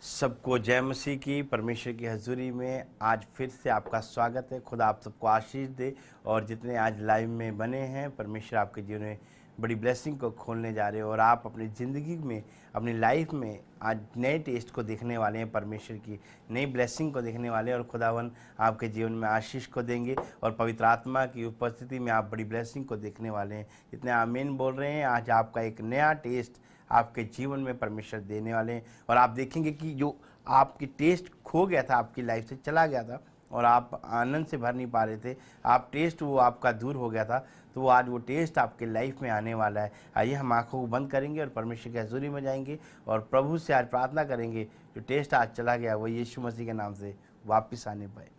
सबको जय मसीह की। परमेश्वर की हजूरी में आज फिर से आपका स्वागत है। खुदा आप सबको आशीष दे। और जितने आज लाइव में बने हैं, परमेश्वर आपके जीवन में बड़ी ब्लेसिंग को खोलने जा रहे हैं और आप अपनी ज़िंदगी में, अपनी लाइफ में आज नए टेस्ट को देखने वाले हैं। परमेश्वर की नई ब्लेसिंग को देखने वाले हैं और खुदावन आपके जीवन में आशीष को देंगे और पवित्र आत्मा की उपस्थिति में आप बड़ी ब्लेसिंग को देखने वाले हैं। जितने आमीन बोल रहे हैं, आज आपका एक नया टेस्ट आपके जीवन में परमेश्वर देने वाले हैं। और आप देखेंगे कि जो आपकी टेस्ट खो गया था, आपकी लाइफ से चला गया था और आप आनंद से भर नहीं पा रहे थे, आप टेस्ट वो आपका दूर हो गया था, तो वो आज वो टेस्ट आपके लाइफ में आने वाला है। आइए हम आंखों को बंद करेंगे और परमेश्वर की हजूरी में जाएंगे और प्रभु से आज प्रार्थना करेंगे जो टेस्ट आज चला गया वो यीशु मसीह के नाम से वापस आने पाए।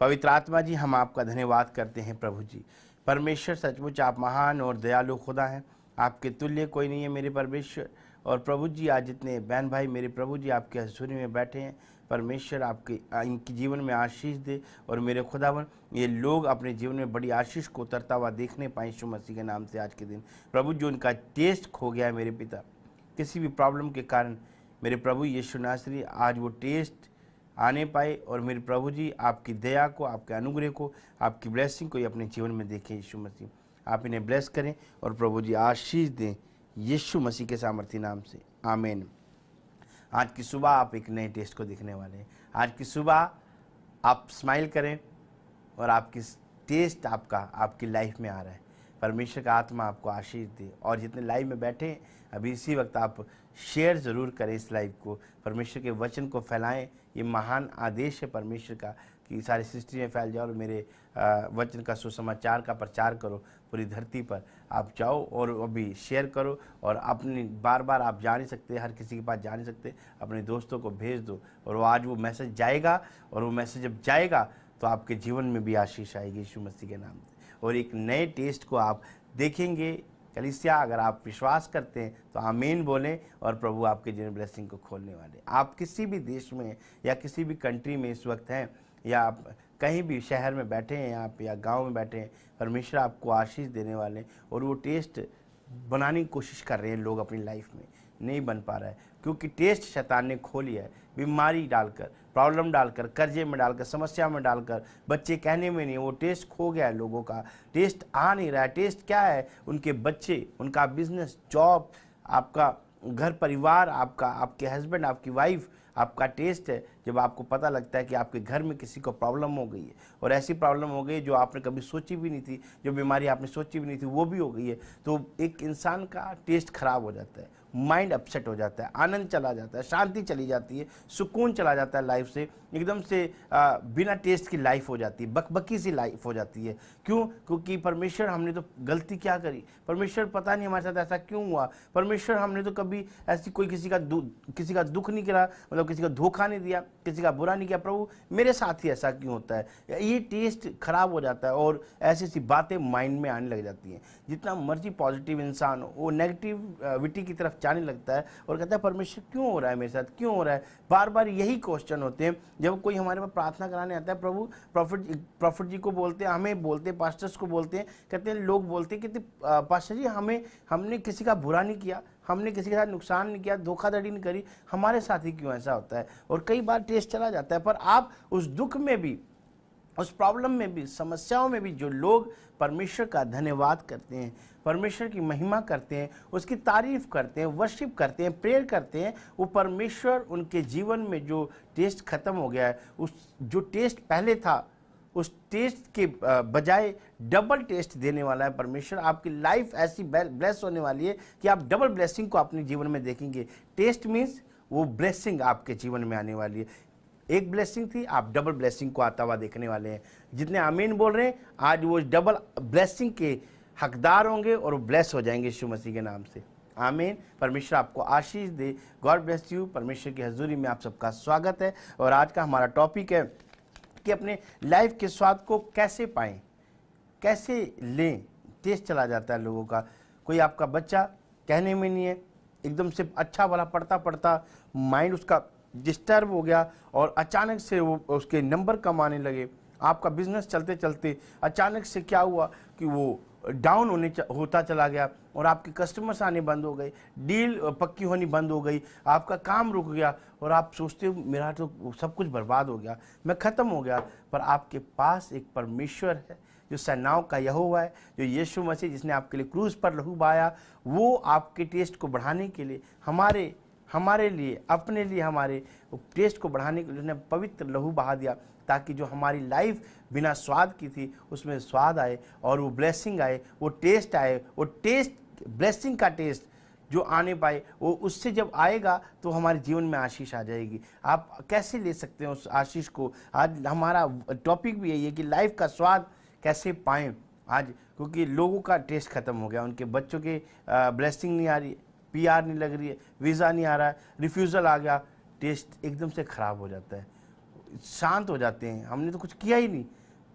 पवित्र आत्मा जी, हम आपका धन्यवाद करते हैं। प्रभु जी परमेश्वर, सचमुच आप महान और दयालु खुदा हैं, आपके तुल्य कोई नहीं है मेरे परमेश्वर। और प्रभु जी आज जितने बहन भाई मेरे प्रभु जी आपके हजूरी में बैठे हैं, परमेश्वर आपके इनके जीवन में आशीष दे और मेरे खुदावन ये लोग अपने जीवन में बड़ी आशीष को उतरता हुआ देखने पाए यीशु मसीह के नाम से। आज के दिन प्रभु जो उनका टेस्ट खो गया है मेरे पिता, किसी भी प्रॉब्लम के कारण, मेरे प्रभु यीशु नासरी आज वो टेस्ट आने पाए और मेरे प्रभु जी आपकी दया को, आपके अनुग्रह को, आपकी ब्लेसिंग को ये अपने जीवन में देखें। यीशु मसीह आप इन्हें ब्लेस करें और प्रभु जी आशीष दें यीशु मसीह के सामर्थी नाम से, आमीन। आज की सुबह आप एक नए टेस्ट को देखने वाले हैं। आज की सुबह आप स्माइल करें और आपकी टेस्ट आपकी लाइफ में आ रहा है। परमेश्वर का आत्मा आपको आशीष दे। और जितने लाइव में बैठे हैं अभी इसी वक्त आप शेयर ज़रूर करें इस लाइव को, परमेश्वर के वचन को फैलाएं। ये महान आदेश है परमेश्वर का कि सारी सृष्टि में फैल जाओ और मेरे वचन का सुसमाचार का प्रचार करो पूरी धरती पर। आप जाओ और अभी शेयर करो और अपनी बार बार आप जा नहीं सकते, हर किसी के पास जा नहीं सकते, अपने दोस्तों को भेज दो और वो आज वो मैसेज जाएगा और वो मैसेज जब जाएगा तो आपके जीवन में भी आशीष आएगी यीशु मसीह के नाम से और एक नए टेस्ट को आप देखेंगे। कलीसिया अगर आप विश्वास करते हैं तो आमीन बोलें और प्रभु आपके जीवन ब्लेसिंग को खोलने वाले। आप किसी भी देश में या किसी भी कंट्री में इस वक्त हैं या आप कहीं भी शहर में बैठे हैं आप या गांव में बैठे हैं, परमेश्वर आपको आशीष देने वाले और वो टेस्ट बनाने की कोशिश कर रहे हैं लोग अपनी लाइफ में, नहीं बन पा रहा है क्योंकि टेस्ट शैतान ने खो लिया है। बीमारी डालकर, प्रॉब्लम डालकर, कर्जे में डालकर, समस्या में डालकर, बच्चे कहने में नहीं, वो टेस्ट खो गया है लोगों का, टेस्ट आ नहीं रहा है। टेस्ट क्या है? उनके बच्चे, उनका बिजनेस, जॉब, आपका घर परिवार, आपके हस्बैंड, आपकी वाइफ, आपका टेस्ट है जब आपको पता लगता है कि आपके घर में किसी को प्रॉब्लम हो गई है और ऐसी प्रॉब्लम हो गई जो आपने कभी सोची भी नहीं थी, जो बीमारी आपने सोची भी नहीं थी वो भी हो गई है, तो एक इंसान का टेस्ट खराब हो जाता है, माइंड अपसेट हो जाता है, आनंद चला जाता है, शांति चली जाती है, सुकून चला जाता है लाइफ से, एकदम से बिना टेस्ट की लाइफ हो जाती है, बकबकी सी लाइफ हो जाती है। क्यों? क्योंकि परमेश्वर, हमने तो गलती क्या करी, परमेश्वर पता नहीं हमारे साथ ऐसा क्यों हुआ, परमेश्वर हमने तो कभी ऐसी कोई किसी का दुख नहीं करा, मतलब किसी का धोखा नहीं दिया, किसी का बुरा नहीं किया, प्रभु मेरे साथ ही ऐसा क्यों होता है। ये टेस्ट खराब हो जाता है और ऐसी ऐसी बातें माइंड में आने लग जाती हैं। जितना मर्जी पॉजिटिव इंसान हो वो नेगेटिविटी की तरफ जाने लगता है और कहता है परमेश्वर क्यों हो रहा है मेरे साथ, क्यों हो रहा है। बार बार यही क्वेश्चन होते हैं जब कोई हमारे पास प्रार्थना कराने आता है। प्रभु प्रॉफिट जी को बोलते हैं, हमें बोलते हैं, पास्टर्स को बोलते हैं, कहते हैं, लोग बोलते हैं कि पास्टर जी हमने किसी का बुरा नहीं किया, हमने किसी के साथ नुकसान नहीं किया, धोखाधड़ी नहीं करी, हमारे साथ ही क्यों ऐसा होता है। और कई बार टेस्ट चला जाता है, पर आप उस दुख में भी, उस प्रॉब्लम में भी, समस्याओं में भी जो लोग परमेश्वर का धन्यवाद करते हैं, परमेश्वर की महिमा करते हैं, उसकी तारीफ करते हैं, वर्शिप करते हैं, प्रेयर करते हैं, वो परमेश्वर उनके जीवन में जो टेस्ट खत्म हो गया है, उस जो टेस्ट पहले था उस टेस्ट के बजाय डबल टेस्ट देने वाला है परमेश्वर। आपकी लाइफ ऐसी ब्लेस होने वाली है कि आप डबल ब्लेसिंग को अपने जीवन में देखेंगे। टेस्ट मीन्स वो ब्लेसिंग आपके जीवन में आने वाली है। एक ब्लेसिंग थी, आप डबल ब्लेसिंग को आता हुआ देखने वाले हैं। जितने आमीन बोल रहे हैं आज वो डबल ब्लेसिंग के हकदार होंगे और वो ब्लेस हो जाएंगे यीशु मसीह के नाम से, आमीन। परमेश्वर आपको आशीष दे। God bless you. परमेश्वर की हजूरी में आप सबका स्वागत है और आज का हमारा टॉपिक है कि अपने लाइफ के स्वाद को कैसे पाएं, कैसे लें। टेस्ट चला जाता है लोगों का। कोई आपका बच्चा कहने में नहीं है, एकदम से अच्छा वाला पढ़ता पढ़ता माइंड उसका डिस्टर्ब हो गया और अचानक से वो उसके नंबर कम आने लगे। आपका बिजनेस चलते चलते अचानक से क्या हुआ कि वो डाउन होता चला गया और आपके कस्टमर्स आने बंद हो गए, डील पक्की होनी बंद हो गई, आपका काम रुक गया और आप सोचते हो मेरा तो सब कुछ बर्बाद हो गया, मैं ख़त्म हो गया। पर आपके पास एक परमेश्वर है जो सेनाओं का यहोवा है, जो यीशु मसीह जिसने आपके लिए क्रूस पर लहू बहाया, वो आपके टेस्ट को बढ़ाने के लिए हमारे लिए, अपने लिए, हमारे टेस्ट को बढ़ाने के लिए उसने पवित्र लहू बहा दिया, ताकि जो हमारी लाइफ बिना स्वाद की थी उसमें स्वाद आए और वो ब्लेसिंग आए, वो टेस्ट आए, वो टेस्ट, ब्लेसिंग का टेस्ट जो आने पाए, वो उससे जब आएगा तो हमारे जीवन में आशीष आ जाएगी। आप कैसे ले सकते हैं उस आशीष को? आज हमारा टॉपिक भी यही है कि लाइफ का स्वाद कैसे पाएं आज, क्योंकि लोगों का टेस्ट खत्म हो गया, उनके बच्चों के ब्लेसिंग नहीं आ रही, PR नहीं लग रही है, वीज़ा नहीं आ रहा है, रिफ्यूज़ल आ गया, टेस्ट एकदम से ख़राब हो जाता है, शांत हो जाते हैं, हमने तो कुछ किया ही नहीं।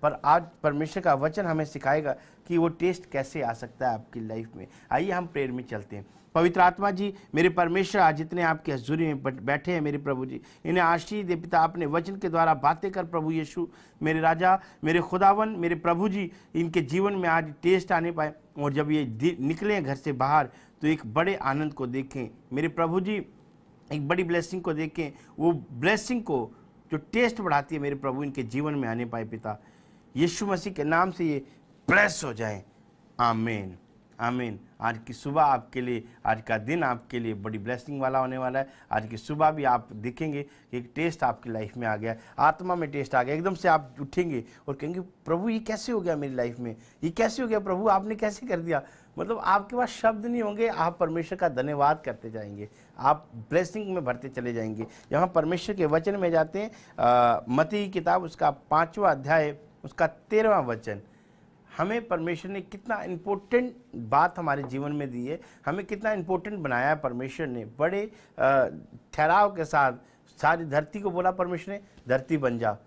पर आज परमेश्वर का वचन हमें सिखाएगा कि वो टेस्ट कैसे आ सकता है आपकी लाइफ में। आइए हम प्रेयर में चलते हैं। पवित्र आत्मा जी, मेरे परमेश्वर, आज जितने आपके हज़ूरी में बैठे हैं मेरे प्रभु जी, इन्हें आशीष दे पिता, अपने वचन के द्वारा बातें कर प्रभु यीशु, मेरे राजा, मेरे खुदावन, मेरे प्रभु जी, इनके जीवन में आज टेस्ट आने पाए और जब ये निकलें घर से बाहर तो एक बड़े आनंद को देखें मेरे प्रभु जी, एक बड़ी ब्लेसिंग को देखें, वो ब्लेसिंग को जो टेस्ट बढ़ाती है मेरे प्रभु इनके जीवन में आने पाए पिता, यीशु मसीह के नाम से ये ब्लेस हो जाएं। आमीन, आमीन। आज की सुबह आपके लिए, आज का दिन आपके लिए बड़ी ब्लेसिंग वाला होने वाला है। आज की सुबह भी आप देखेंगे कि एक टेस्ट आपकी लाइफ में आ गया, आत्मा में टेस्ट आ गया, एकदम से आप उठेंगे और कहेंगे प्रभु ये कैसे हो गया मेरी लाइफ में, ये कैसे हो गया प्रभु, आपने कैसे कर दिया। मतलब आपके पास शब्द नहीं होंगे, आप परमेश्वर का धन्यवाद करते जाएंगे, आप ब्लेसिंग में भरते चले जाएंगे। यहाँ परमेश्वर के वचन में जाते हैं, मत्ती की किताब उसका 5वां अध्याय उसका 13वां वचन। हमें परमेश्वर ने कितना इम्पोर्टेंट बात हमारे जीवन में दी है, हमें कितना इम्पोर्टेंट बनाया है परमेश्वर ने। बड़े ठहराव के साथ सारी धरती को बोला परमेश्वर ने, धरती बन जा।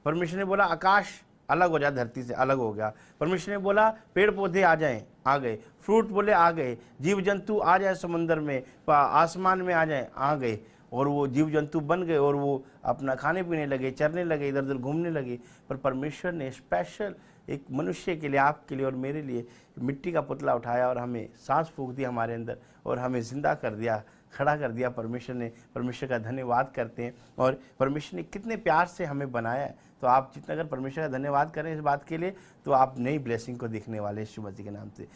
परमेश्वर ने बोला आकाश अलग हो जा, धरती से अलग हो गया। परमेश्वर ने बोला पेड़ पौधे आ जाएं, आ गए। फ्रूट बोले आ गए। जीव जंतु आ जाए समुद्र में, आसमान में आ जाए, आ गए। और वो जीव जंतु बन गए और वो अपना खाने पीने लगे, चरने लगे, इधर उधर घूमने लगे। पर परमेश्वर ने स्पेशल एक मनुष्य के लिए, आपके लिए और मेरे लिए मिट्टी का पुतला उठाया और हमें सांस फूंक दिया हमारे अंदर और हमें जिंदा कर दिया, खड़ा कर दिया परमेश्वर ने। परमेश्वर का धन्यवाद करते हैं। और परमेश्वर ने कितने प्यार से हमें बनाया है। तो आप जितना अगर परमेश्वर का धन्यवाद करें इस बात के लिए, तो आप नई ब्लेसिंग को देखने वाले यीशु मसीह के नाम से।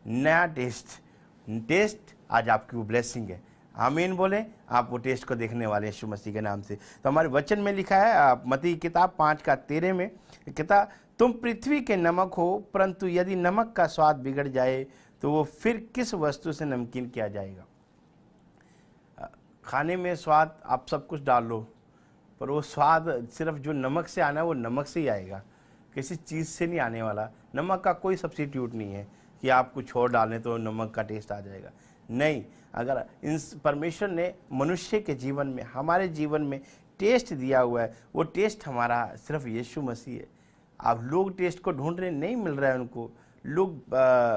नया टेस्ट आज आपकी वो ब्लेसिंग है। आमीन बोले, आप वो टेस्ट को देखने वाले यीशु मसीह के नाम से। तो हमारे वचन में लिखा है मत्ती की किताब 5:13 में, कहता तुम पृथ्वी के नमक हो, परंतु यदि नमक का स्वाद बिगड़ जाए तो वो फिर किस वस्तु से नमकीन किया जाएगा। खाने में स्वाद आप सब कुछ डाल लो, पर वो स्वाद सिर्फ जो नमक से आना है वो नमक से ही आएगा, किसी चीज़ से नहीं आने वाला। नमक का कोई सब्स्टिट्यूट नहीं है कि आप कुछ और डालें तो नमक का टेस्ट आ जाएगा। नहीं, अगर इन परमेश्वर ने मनुष्य के जीवन में, हमारे जीवन में टेस्ट दिया हुआ है, वो टेस्ट हमारा सिर्फ यीशु मसीह है। अब लोग टेस्ट को ढूंढ रहे, नहीं मिल रहा है उनको, लोग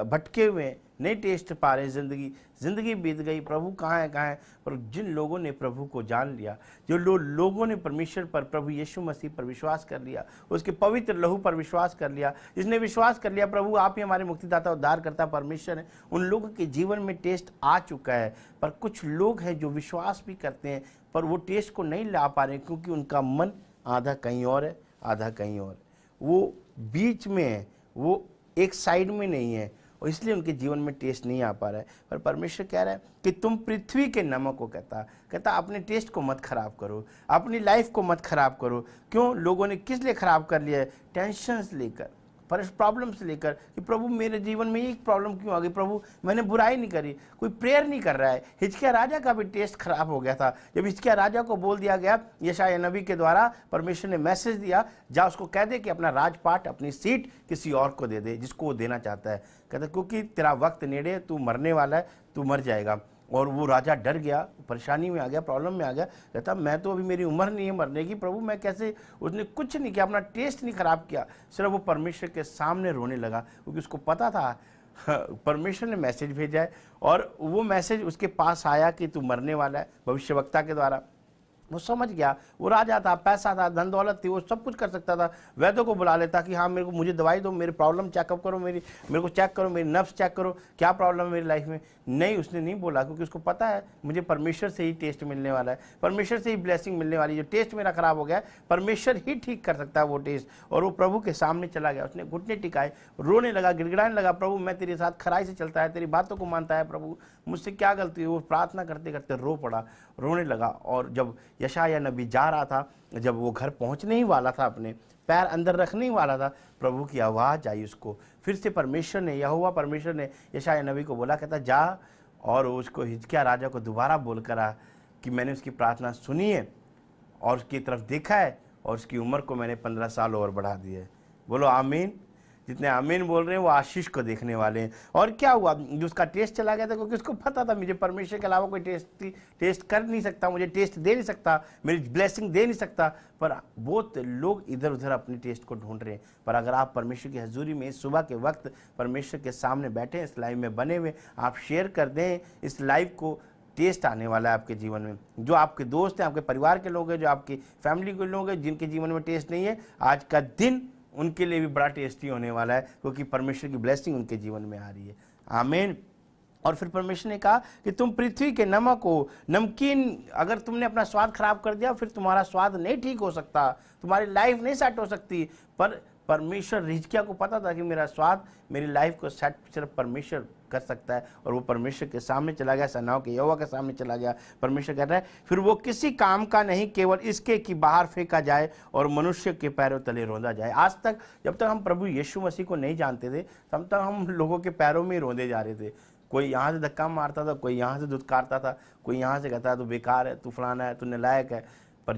भटके हुए हैं, नहीं टेस्ट पा रहे। ज़िंदगी बीत गई, प्रभु कहाँ है। पर जिन लोगों ने प्रभु को जान लिया, जो लोगों ने परमेश्वर पर, प्रभु यीशु मसीह पर विश्वास कर लिया, उसके पवित्र लहू पर विश्वास कर लिया, जिसने विश्वास कर लिया प्रभु आप ही हमारे मुक्तिदाता उद्धार करता परमेश्वर है, उन लोगों के जीवन में टेस्ट आ चुका है। पर कुछ लोग हैं जो विश्वास भी करते हैं पर वो टेस्ट को नहीं ला पा रहे, क्योंकि उनका मन आधा कहीं और है, आधा कहीं और है, वो बीच में है, वो एक साइड में नहीं है, और इसलिए उनके जीवन में टेस्ट नहीं आ पा रहा है। पर परमेश्वर कह रहा है कि तुम पृथ्वी के नमक हो। कहता अपने टेस्ट को मत खराब करो, अपनी लाइफ को मत खराब करो। क्यों? लोगों ने किस लिए खराब कर लिया है? टेंशन्स लेकर, प्रॉब्लम से लेकर कि प्रभु मेरे जीवन में एक प्रॉब्लम क्यों आ गई, प्रभु मैंने बुराई नहीं करी, कोई प्रेयर नहीं कर रहा है। हिजकिय्याह राजा का भी टेस्ट खराब हो गया था। जब हिजकिय्याह राजा को बोल दिया गया, यशायाह नबी के द्वारा परमेश्वर ने मैसेज दिया, जा उसको कह दे कि अपना राजपाट, अपनी सीट किसी और को दे दे, जिसको वो देना चाहता है। कहता क्योंकि तेरा वक्त नेड़े, तू मरने वाला है, तू मर जाएगा। और वो राजा डर गया, परेशानी में आ गया, प्रॉब्लम में आ गया। कहता मैं तो अभी, मेरी उम्र नहीं है मरने की, प्रभु मैं कैसे। उसने कुछ नहीं किया, अपना टेस्ट नहीं खराब किया, सिर्फ वो परमेश्वर के सामने रोने लगा, क्योंकि उसको पता था परमेश्वर ने मैसेज भेजा है और वो मैसेज उसके पास आया कि तू मरने वाला है, भविष्यवक्ता के द्वारा। वो समझ गया, वो राजा था, पैसा था, धन दौलत थी, वो सब कुछ कर सकता था। वैद्यों को बुला लेता कि हाँ मुझे दवाई दो, मेरी प्रॉब्लम चेकअप करो, मेरे को चेक करो, मेरी नर्व्स चेक करो, क्या प्रॉब्लम है मेरी लाइफ में। नहीं, उसने नहीं बोला, क्योंकि उसको पता है मुझे परमेश्वर से ही टेस्ट मिलने वाला है, परमेश्वर से ही ब्लेसिंग मिलने वाली है। जो टेस्ट मेरा खराब हो गया है, परमेश्वर ही ठीक कर सकता है वो टेस्ट। और वो प्रभु के सामने चला गया, उसने घुटने टिकाए, रोने लगा, गिड़गिड़ाने लगा, प्रभु मैं तेरे साथ खराई से चलता है, तेरी बातों को मानता है, प्रभु मुझसे क्या गलती है। वो प्रार्थना करते करते रो पड़ा, रोने लगा। और जब यशायाह नबी जा रहा था, जब वो घर पहुंचने ही वाला था, अपने पैर अंदर रखने ही वाला था, प्रभु की आवाज़ आई उसको। फिर से परमेश्वर ने, यहोवा परमेश्वर ने यशायाह नबी को बोला, कहता जा और उसको हिजकिय्याह राजा को दोबारा बोल कर आ कि मैंने उसकी प्रार्थना सुनी है और उसकी तरफ देखा है और उसकी उम्र को मैंने 15 साल और बढ़ा दी है। बोलो आमीन। जितने आमीन बोल रहे हैं वो आशीष को देखने वाले हैं। और क्या हुआ, जो उसका टेस्ट चला गया था, क्योंकि उसको पता था मुझे परमेश्वर के अलावा कोई टेस्ट कर नहीं सकता, मुझे टेस्ट दे नहीं सकता, मेरी ब्लेसिंग दे नहीं सकता। पर बहुत लोग इधर उधर अपने टेस्ट को ढूंढ रहे हैं। पर अगर आप परमेश्वर की हजूरी में सुबह के वक्त परमेश्वर के सामने बैठे, इस लाइव में बने हुए, आप शेयर कर दें इस लाइव को, टेस्ट आने वाला है आपके जीवन में। जो आपके दोस्त हैं, आपके परिवार के लोग हैं, जो आपकी फैमिली के लोग हैं, जिनके जीवन में टेस्ट नहीं है, आज का दिन उनके लिए भी बड़ा टेस्टी होने वाला है, क्योंकि परमेश्वर की ब्लेसिंग उनके जीवन में आ रही है। आमीन। और फिर परमेश्वर ने कहा कि तुम पृथ्वी के नमक हो, नमकीन। अगर तुमने अपना स्वाद खराब कर दिया, फिर तुम्हारा स्वाद नहीं ठीक हो सकता, तुम्हारी लाइफ नहीं सेट हो सकती। पर परमेश्वर, हिजकिय्याह को पता था कि मेरा स्वाद, मेरी लाइफ को सेट सिर्फ परमेश्वर कर सकता है। और वो परमेश्वर के सामने चला गया, सेनाओं के यहोवा के सामने चला गया। परमेश्वर कह रहा है, फिर वो किसी काम का नहीं, केवल इसके कि बाहर फेंका जाए और मनुष्य के पैरों तले रौंदा जाए। आज तक जब तक हम प्रभु यीशु मसीह को नहीं जानते थे, तब तक हम लोगों के पैरों में ही रौंदे जा रहे थे। कोई यहाँ से धक्का मारता था, कोई यहाँ से धुतकारता था, कोई यहाँ से कहता है तू बेकार है, तू फलाना है, तू नालायक है। पर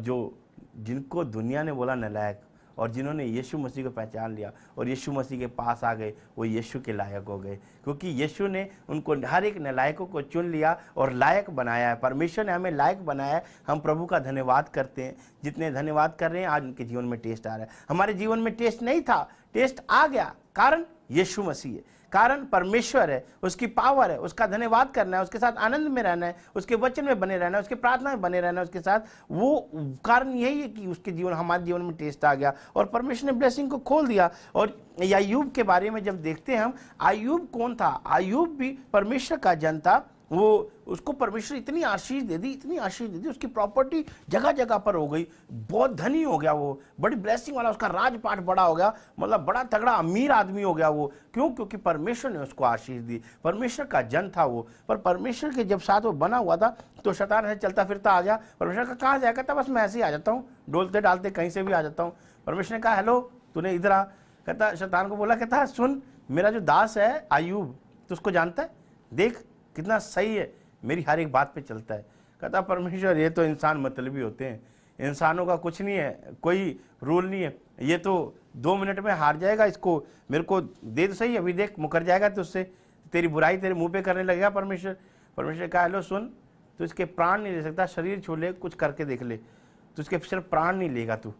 जिनको दुनिया ने बोला नालायक, और जिन्होंने यीशु मसीह को पहचान लिया और यीशु मसीह के पास आ गए, वो यीशु के लायक हो गए, क्योंकि यीशु ने उनको, हर एक नालायकों को चुन लिया और लायक बनाया है। परमेश्वर ने हमें लायक बनाया है। हम प्रभु का धन्यवाद करते हैं। जितने धन्यवाद कर रहे हैं, आज उनके जीवन में टेस्ट आ रहा है। हमारे जीवन में टेस्ट नहीं था, टेस्ट आ गया, कारण यीशु मसीह है, कारण परमेश्वर है, उसकी पावर है। उसका धन्यवाद करना है, उसके साथ आनंद में रहना है, उसके वचन में बने रहना है, उसके प्रार्थना में बने रहना है उसके साथ। वो कारण यही है कि उसके जीवन, हमारे जीवन में टेस्ट आ गया और परमेश्वर ने ब्लेसिंग को खोल दिया। और अय्यूब के बारे में जब देखते हैं हम, अय्यूब कौन था? अय्यूब भी परमेश्वर का जन था। वो, उसको परमेश्वर इतनी आशीष दे दी, इतनी आशीष दे दी, उसकी प्रॉपर्टी जगह जगह पर हो गई, बहुत धनी हो गया वो, बड़ी ब्लेसिंग वाला, उसका राजपाट बड़ा हो गया, मतलब बड़ा तगड़ा अमीर आदमी हो गया वो। क्यों? क्योंकि परमेश्वर ने उसको आशीष दी, परमेश्वर का जन था वो। पर परमेश्वर के जब साथ वो बना हुआ था, तो शैतान ऐसे चलता फिरता आ गया। परमेश्वर का कहाँ जाएगा? कहता बस मैं ऐसे ही आ जाता हूँ, डोलते डालते कहीं से भी आ जाता हूँ। परमेश्वर ने कहा हेलो, तूने इधर आ। कहता, शैतान को बोला, कहता सुन, मेरा जो दास है अय्यूब, तो उसको जानता है, देख कितना सही है, मेरी हर एक बात पे चलता है। कहता परमेश्वर, ये तो इंसान मतलबी होते हैं, इंसानों का कुछ नहीं है, कोई रूल नहीं है, ये तो 2 मिनट में हार जाएगा, इसको मेरे को दे तो सही, अभी देख मुकर जाएगा तुझसे, तेरी बुराई तेरे मुंह पे करने लगेगा। परमेश्वर कहा हेलो सुन, तो इसके प्राण नहीं ले सकता, शरीर छू ले, कुछ करके देख ले, तो इसके सिर्फ प्राण नहीं लेगा तू।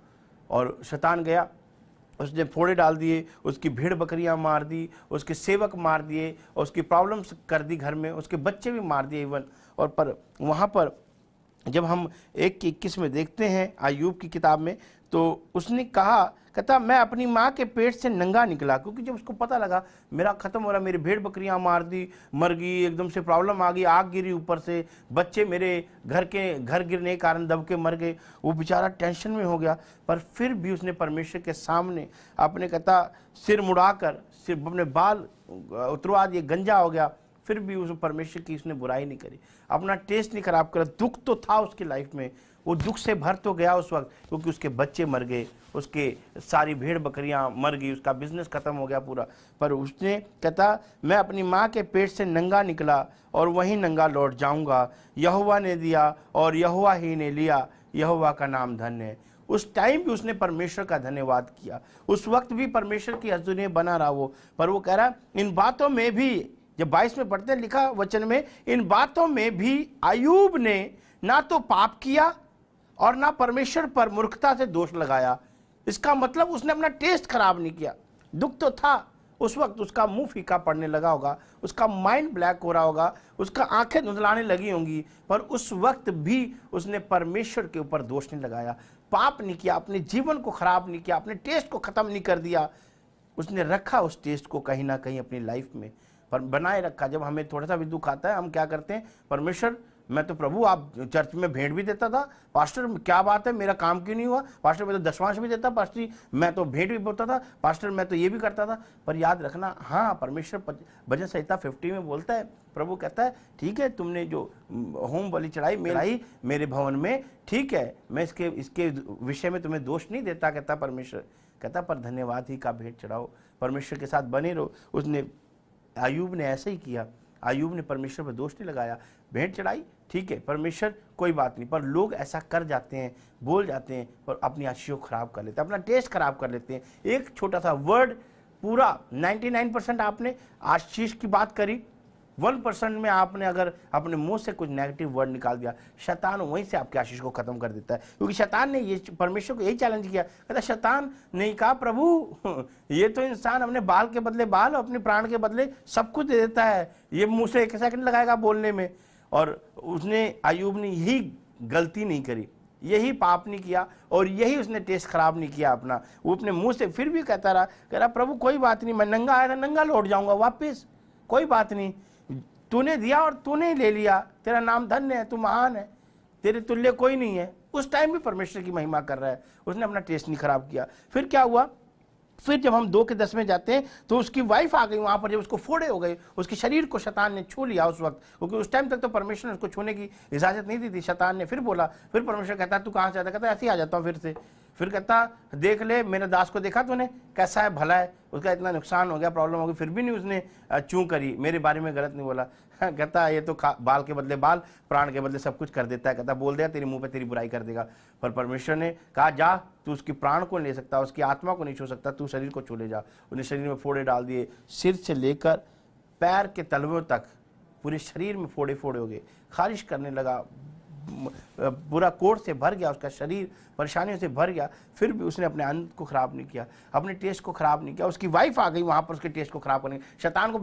और शैतान गया, उसने फोड़े डाल दिए, उसकी भेड़ बकरियां मार दी, उसके सेवक मार दिए, और उसकी प्रॉब्लम्स कर दी घर में, उसके बच्चे भी मार दिए इवन। और पर वहाँ पर जब हम 1:21 में देखते हैं अय्यूब की किताब में, तो उसने कहा, कहता मैं अपनी माँ के पेट से नंगा निकला। क्योंकि जब उसको पता लगा मेरा खत्म हो रहा, मेरी भेड़ बकरियां मार दी, मर गई, एकदम से प्रॉब्लम आ गई, आग गिरी ऊपर से, बच्चे मेरे घर गिरने के कारण दब के मर गए, वो बेचारा टेंशन में हो गया। पर फिर भी उसने परमेश्वर के सामने अपने, कहता सिर मुड़ाकर, सिर्फ अपने बाल उतरवा दिए, गंजा हो गया, फिर भी उस परमेश्वर की उसने बुराई नहीं करी, अपना टेस्ट नहीं खराब करा। दुख तो था उसकी लाइफ में, वो दुख से भर तो गया उस वक्त, क्योंकि उसके बच्चे मर गए, उसके सारी भेड़ बकरियां मर गई, उसका बिजनेस खत्म हो गया पूरा। पर उसने कहता मैं अपनी माँ के पेट से नंगा निकला और वहीं नंगा लौट जाऊंगा, यहोवा ने दिया और यहोवा ही ने लिया, यहोवा का नाम धन्य है। उस टाइम भी उसने परमेश्वर का धन्यवाद किया, उस वक्त भी परमेश्वर की हजूरी में बना रहा वो। पर वो कह रहा इन बातों में भी, जब 22 में पढ़ते हैं लिखा वचन में, इन बातों में भी अय्यूब ने ना तो पाप किया और ना परमेश्वर पर मूर्खता से दोष लगाया। इसका मतलब उसने अपना टेस्ट खराब नहीं किया। दुख तो था, उस वक्त उसका मुंह फीका पड़ने लगा होगा, उसका माइंड ब्लैक हो रहा होगा, उसका आंखें धुंधलाने लगी होंगी, पर उस वक्त भी उसने परमेश्वर के ऊपर दोष नहीं लगाया, पाप नहीं किया, अपने जीवन को खराब नहीं किया, अपने टेस्ट को खत्म नहीं कर दिया। उसने रखा उस टेस्ट को कहीं ना कहीं अपनी लाइफ में पर बनाए रखा। जब हमें थोड़ा सा भी दुख आता है, हम क्या करते हैं, परमेश्वर मैं तो प्रभु आप चर्च में भेंट भी देता था, पास्टर क्या बात है मेरा काम क्यों नहीं हुआ, पास्टर मैं तो दशमांश भी देता, पास्टर मैं तो भेंट भी बोलता था, पास्टर मैं तो ये भी करता था। पर याद रखना, हाँ परमेश्वर भजन संहिता 50 में बोलता है, प्रभु कहता है ठीक है तुमने जो होम बलि चढ़ाई मेरे भवन में, ठीक है मैं इसके विषय में तुम्हें दोष नहीं देता, कहता परमेश्वर, कहता पर धन्यवाद ही का भेंट चढ़ाओ, परमेश्वर के साथ बने रहो। उसने अय्यूब ने ऐसे ही किया, अय्यूब ने परमेश्वर पर दोष नहीं लगाया, भेंट चढ़ाई ठीक है परमेश्वर कोई बात नहीं। पर लोग ऐसा कर जाते हैं, बोल जाते हैं, पर अपनी आशीष को खराब कर लेते हैं, अपना टेस्ट खराब कर लेते हैं। एक छोटा सा वर्ड पूरा 99% आपने आशीष की बात करी, 1% में आपने अगर अपने मुंह से कुछ नेगेटिव वर्ड निकाल दिया, शैतान वहीं से आपकी आशीष को खत्म कर देता है। क्योंकि शैतान ने ये परमेश्वर को यही चैलेंज किया, कहता शैतान ने कहा प्रभु ये तो इंसान अपने बाल के बदले बाल, अपने प्राण के बदले सब कुछ दे देता है, ये मुंह से 1 सेकंड लगाएगा बोलने में। और उसने अय्यूब ने यही गलती नहीं करी, यही पाप नहीं किया, और यही उसने टेस्ट खराब नहीं किया अपना। वो अपने मुंह से फिर भी कहता रहा, कह रहा प्रभु कोई बात नहीं, मैं नंगा आया था नंगा लौट जाऊंगा वापिस, कोई बात नहीं, तूने दिया और तूने ले लिया, तेरा नाम धन्य है, तू महान है, तेरे तुल्य कोई नहीं है। उस टाइम भी परमेश्वर की महिमा कर रहा है, उसने अपना टेस्ट नहीं खराब किया। फिर क्या हुआ, फिर जब हम 2:10 में जाते हैं तो उसकी वाइफ आ गई वहां पर, जब उसको फोड़े हो गए, उसके शरीर को शैतान ने छू लिया उस वक्त, क्योंकि उस टाइम तक तो परमेश्वर ने उसको छूने की इजाजत नहीं दी थी। शैतान ने फिर बोला, फिर परमेश्वर कहता तू कहाँ से आता, कहता ऐसे ही आ जाता हूँ फिर से। फिर कहता देख ले मेरे दास को, देखा तूने कैसा है, भला है, उसका इतना नुकसान हो गया, प्रॉब्लम हो गई, फिर भी नहीं उसने चूं करी, मेरे बारे में गलत नहीं बोला। कहता ये तो बाल के बदले बाल, प्राण के बदले सब कुछ कर देता है, कहता बोल दिया तेरे मुंह पे तेरी बुराई कर देगा। पर परमेश्वर ने कहा जा, तू उसकी प्राण को ले सकता, उसकी आत्मा को नहीं छू सकता, तू शरीर को छू ले जा। उन्हें शरीर में फोड़े डाल दिए, सिर से लेकर पैर के तलवों तक पूरे शरीर में फोड़े फोड़े हो गए, खारिश करने लगा, पूरा कोट से भर गया उसका शरीर, परेशानियों से भर गया। फिर भी उसने अपने अन्न को खराब नहीं किया, अपने टेस्ट को खराब नहीं किया। उसकी वाइफ आ गई वहां पर उसके टेस्ट को खराब करने, शैतान को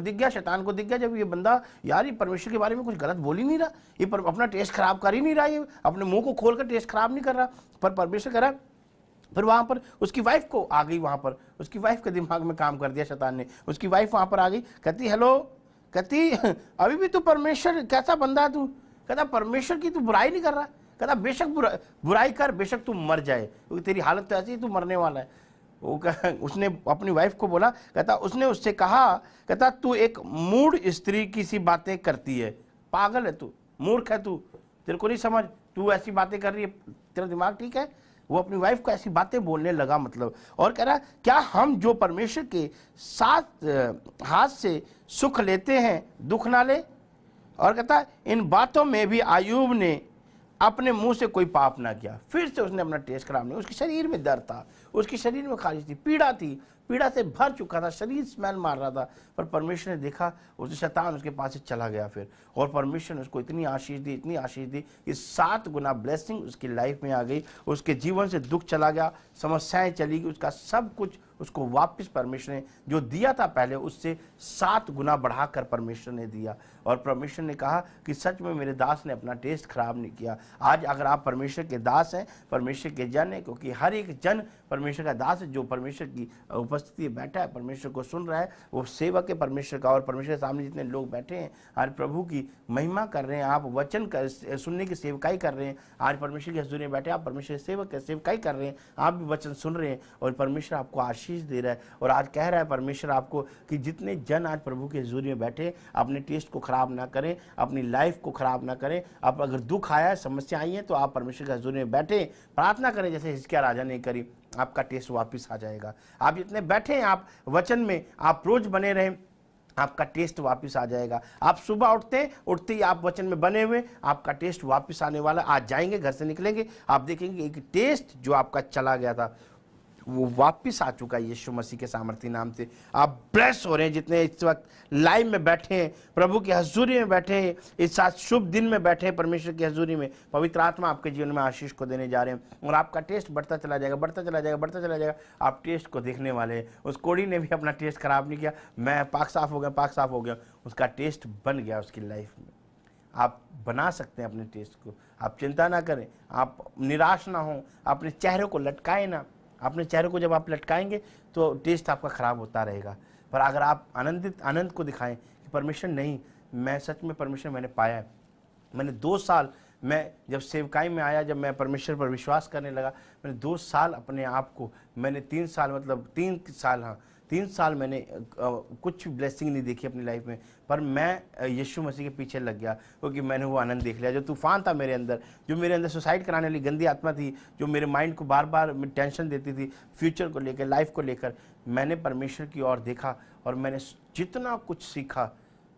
दिख गया जब ये बंदा यार ये परमेश्वर के बारे में कुछ गलत बोल ही नहीं रहा, ये अपना टेस्ट खराब कर ही नहीं रहा, ये अपने मुंह को खोलकर टेस्ट खराब नहीं कर रहा, पर परमेश्वर कह रहा। फिर वहां पर उसकी वाइफ को आ गई, वहां पर उसकी वाइफ के दिमाग में काम कर दिया शैतान ने। उसकी वाइफ वहां पर आ गई, कहती हेलो, कहती अभी भी तू परमेश्वर कैसा बंदा है तू, कहता परमेश्वर की तू बुराई नहीं कर रहा, कहता बेशक बुराई कर, बेशक तू मर जाए, क्योंकि तेरी हालत तो ऐसी है, तू मरने वाला है। उसने अपनी वाइफ को बोला, कहता उसने उससे कहा, कहता तू एक मूढ़ स्त्री की सी बातें करती है, पागल है तू, मूर्ख है तू, तेरे को नहीं समझ, तू ऐसी बातें कर रही है, तेरा दिमाग ठीक है। वो अपनी वाइफ को ऐसी बातें बोलने लगा मतलब, और कह रहा क्या हम जो परमेश्वर के साथ हाथ से सुख लेते हैं दुख ना ले। और कहता इन बातों में भी अय्यूब ने अपने मुंह से कोई पाप ना किया। फिर से उसने अपना टेस्ट खराब नहीं, उसके शरीर में दर्द था, उसके शरीर में खारिश थी, पीड़ा थी, पीड़ा से भर चुका था, शरीर स्मेल मार रहा था। पर परमेश्वर ने देखा, उसे शैतान उसके पास से चला गया फिर, और परमेश्वर ने उसको इतनी आशीष दी, इतनी आशीष दी कि 7 गुना ब्लेसिंग उसकी लाइफ में आ गई। उसके जीवन से दुख चला गया, समस्याएं चली गई, उसका सब कुछ उसको वापस परमेश्वर ने जो दिया था पहले उससे 7 गुना बढ़ाकर परमेश्वर ने दिया। और परमेश्वर ने कहा कि सच में मेरे दास ने अपना टेस्ट खराब नहीं किया। आज अगर आप परमेश्वर के दास हैं, परमेश्वर के जन हैं, क्योंकि हर एक जन परमेश्वर का दास है, जो परमेश्वर की उपस्थिति में बैठा है, परमेश्वर को सुन रहा है, वो सेवक है परमेश्वर का। और परमेश्वर के सामने जितने लोग बैठे हैं आज प्रभु की महिमा कर रहे हैं, आप वचन सुनने की सेवकाई कर रहे हैं, आज परमेश्वर की हजूरी में बैठे आप परमेश्वर के सेवक की सेवकाई कर रहे हैं, आप भी वचन सुन रहे हैं, और परमेश्वर आपको आशीष दे रहा है। और आज कह रहा है परमेश्वर आपको कि जितने जन आज प्रभु की हजूरी में बैठे, अपने टेस्ट को खराब ना करें, अपनी लाइफ को खराब ना करें। आप अगर दुख आया है, समस्या आई है, तो आप परमेश्वर की हजूरी में बैठे प्रार्थना करें, जैसे हिजकिय्याह राजा ने करी, आपका टेस्ट वापस आ जाएगा। आप जितने बैठे हैं, आप वचन में आप रोज बने रहें, आपका टेस्ट वापस आ जाएगा। आप सुबह उठते ही आप वचन में बने हुए, आपका टेस्ट वापस आने वाला। आज जाएंगे, घर से निकलेंगे, आप देखेंगे एक टेस्ट जो आपका चला गया था वो वापस आ चुका है यीशु मसीह के सामर्थी नाम से। आप ब्लेस हो रहे हैं जितने इस वक्त लाइव में बैठे हैं, प्रभु की हजूरी में बैठे हैं, इस साथ शुभ दिन में बैठे हैं परमेश्वर की हजूरी में। पवित्र आत्मा आपके जीवन में आशीष को देने जा रहे हैं और आपका टेस्ट बढ़ता चला जाएगा, बढ़ता चला जाएगा, बढ़ता चला जाएगा। आप टेस्ट को देखने वाले हैं। उस कोड़ी ने भी अपना टेस्ट खराब नहीं किया, मैं पाक साफ हो गया, पाक साफ हो गया, उसका टेस्ट बन गया उसकी लाइफ में। आप बना सकते हैं अपने टेस्ट को, आप चिंता ना करें, आप निराश ना हो, अपने चेहरे को लटकाएं ना। अपने चेहरे को जब आप लटकाएंगे तो टेस्ट आपका खराब होता रहेगा। पर अगर आप आनंद को दिखाएं कि परमेश्वर नहीं, मैं सच में परमेश्वर मैंने पाया है। मैंने 2 साल, मैं जब सेवकाई में आया, जब मैं परमेश्वर पर विश्वास करने लगा, मैंने 2 साल अपने आप को, मैंने 3 साल मतलब 3 साल, हाँ 3 साल मैंने कुछ ब्लेसिंग नहीं देखी अपनी लाइफ में। पर मैं यीशु मसीह के पीछे लग गया क्योंकि मैंने वो आनंद देख लिया। जो तूफान था मेरे अंदर, जो मेरे अंदर सुसाइड कराने वाली गंदी आत्मा थी, जो मेरे माइंड को बार बार टेंशन देती थी फ्यूचर को लेकर, लाइफ को लेकर, मैंने परमेश्वर की ओर देखा और मैंने जितना कुछ सीखा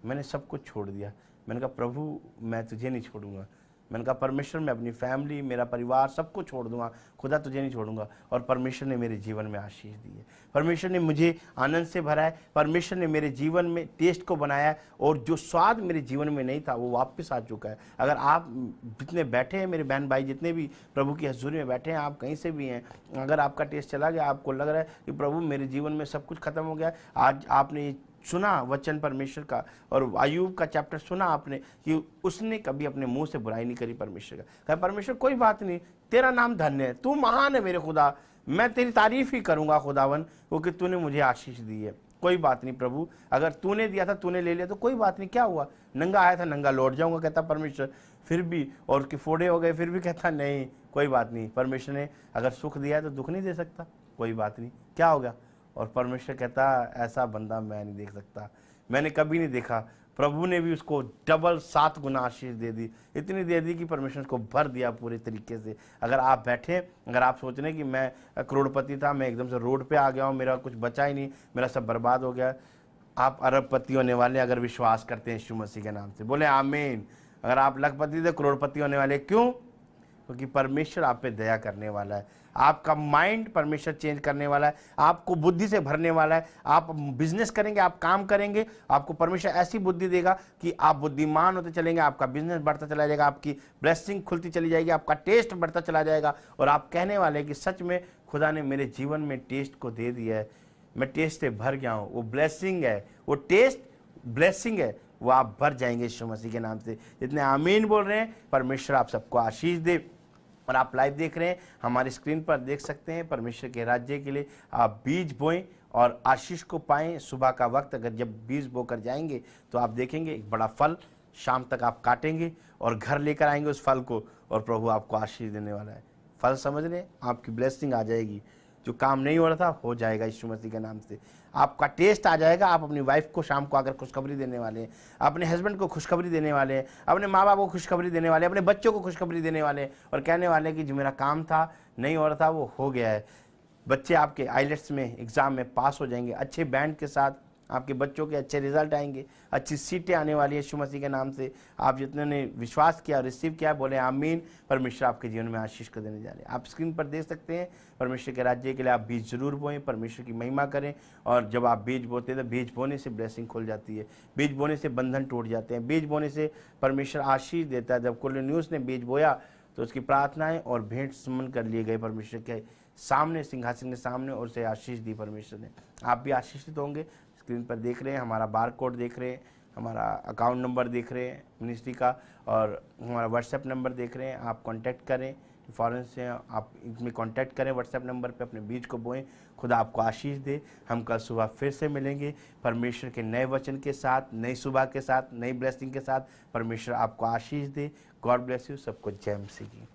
मैंने सब कुछ छोड़ दिया। मैंने कहा प्रभु मैं तुझे नहीं छोड़ूंगा। मैंने कहा परमेश्वर मैं अपनी फैमिली, मेरा परिवार सबको छोड़ दूंगा, खुदा तुझे नहीं छोड़ूंगा। और परमेश्वर ने मेरे जीवन में आशीष दी है, परमेश्वर ने मुझे आनंद से भरा है, परमेश्वर ने मेरे जीवन में टेस्ट को बनाया है और जो स्वाद मेरे जीवन में नहीं था वो वापस आ चुका है। अगर आप जितने बैठे हैं मेरे बहन भाई, जितने भी प्रभु की हजूरी में बैठे हैं, आप कहीं से भी हैं, अगर आपका टेस्ट चला गया, आपको लग रहा है कि प्रभु मेरे जीवन में सब कुछ खत्म हो गया, आज आपने सुना वचन परमेश्वर का और अय्यूब का चैप्टर सुना आपने कि उसने कभी अपने मुंह से बुराई नहीं करी परमेश्वर का। कहा परमेश्वर कोई बात नहीं, तेरा नाम धन्य है, तू महान है मेरे खुदा, मैं तेरी तारीफ ही करूंगा खुदावन, क्योंकि तूने मुझे आशीष दी है। कोई बात नहीं प्रभु, अगर तूने दिया था, तूने ले लिया तो कोई बात नहीं, क्या हुआ, नंगा आया था नंगा लौट जाऊंगा, कहता परमेश्वर। फिर भी और उसके फोड़े हो गए, फिर भी कहता नहीं कोई बात नहीं, परमेश्वर ने अगर सुख दिया है तो दुख नहीं दे सकता, कोई बात नहीं, क्या होगा। और परमेश्वर कहता ऐसा बंदा मैं नहीं देख सकता, मैंने कभी नहीं देखा। प्रभु ने भी उसको डबल 7 गुना आशीष दे दी, इतनी दे दी कि परमेश्वर को भर दिया पूरे तरीके से। अगर आप बैठे, अगर आप सोच रहे हैं कि मैं करोड़पति था, मैं एकदम से रोड पे आ गया हूँ, मेरा कुछ बचा ही नहीं, मेरा सब बर्बाद हो गया, आप अरबपति होने वाले अगर विश्वास करते हैं यीशु मसीह के नाम से, बोले आमीन। अगर आप लखपति थे, करोड़पति होने वाले, क्यों? क्योंकि परमेश्वर आप पे दया करने वाला है, आपका माइंड परमेश्वर चेंज करने वाला है, आपको बुद्धि से भरने वाला है। आप बिजनेस करेंगे, आप काम करेंगे, आपको परमेश्वर ऐसी बुद्धि देगा कि आप बुद्धिमान होते चलेंगे, आपका बिजनेस बढ़ता चला जाएगा, आपकी ब्लेसिंग खुलती चली जाएगी, आपका टेस्ट बढ़ता चला जाएगा और आप कहने वाले कि सच में खुदा ने मेरे जीवन में टेस्ट को दे दिया है, मैं टेस्ट से भर गया हूँ। वो ब्लेसिंग है, वो टेस्ट ब्लेसिंग है, वो आप भर जाएंगे यीशु मसीह के नाम से। जितने आमीन बोल रहे हैं, परमेश्वर आप सबको आशीष दे। और आप लाइव देख रहे हैं, हमारी स्क्रीन पर देख सकते हैं, परमेश्वर के राज्य के लिए आप बीज बोएं और आशीष को पाएं। सुबह का वक्त अगर जब बीज बोकर जाएंगे तो आप देखेंगे एक बड़ा फल शाम तक आप काटेंगे और घर लेकर आएंगे उस फल को, और प्रभु आपको आशीष देने वाला है। फल समझ लें, आपकी ब्लेसिंग आ जाएगी, जो काम नहीं हो रहा था हो जाएगा यीशु मसीह के नाम से। आपका टेस्ट आ जाएगा, आप अपनी वाइफ को शाम को आकर खुशखबरी देने वाले हैं, अपने हस्बैंड को खुशखबरी देने वाले हैं, अपने माँ बाप को खुशखबरी देने वाले हैं, अपने बच्चों को खुशखबरी देने वाले हैं और कहने वाले हैं कि जो मेरा काम था नहीं हो रहा था वो हो गया है। बच्चे आपके आईलेट्स में एग्ज़ाम में पास हो जाएंगे, अच्छे बैंड के साथ आपके बच्चों के अच्छे रिजल्ट आएंगे, अच्छी सीटें आने वाली है यीशु मसीह के नाम से। आप जितने ने विश्वास किया, रिसीव किया, बोले आमीन। परमेश्वर आपके जीवन में आशीष को देने जा रहे हैं। आप स्क्रीन पर देख सकते हैं, परमेश्वर के राज्य के लिए आप बीज जरूर बोएं, परमेश्वर की महिमा करें। और जब आप बीज बोते हैं तो बीज बोने से ब्लेसिंग खुल जाती है, बीज बोने से बंधन टूट जाते हैं, बीज बोने से परमेश्वर आशीष देता है। जब कुरनेलियुस ने बीज बोया तो उसकी प्रार्थनाएं और भेंट सुमन कर लिए गए परमेश्वर के सामने, सिंहासन के सामने, और उसे आशीष दी परमेश्वर ने। आप भी आशीषित होंगे। स्क्रीन पर देख रहे हैं, हमारा बार कोड देख रहे हैं, हमारा अकाउंट नंबर देख रहे हैं मिनिस्ट्री का, और हमारा व्हाट्सएप नंबर देख रहे हैं। आप कांटेक्ट करें, फ़ौरन से आप इसमें कांटेक्ट करें व्हाट्सएप नंबर पे, अपने बीज को बोएं। खुदा आपको आशीष दे। हम कल सुबह फिर से मिलेंगे परमेश्वर के नए वचन के साथ, नई सुबह के साथ, नई ब्लेसिंग के साथ। परमेश्वर आपको आशीष दे। God bless you. सबको जय मसीह की।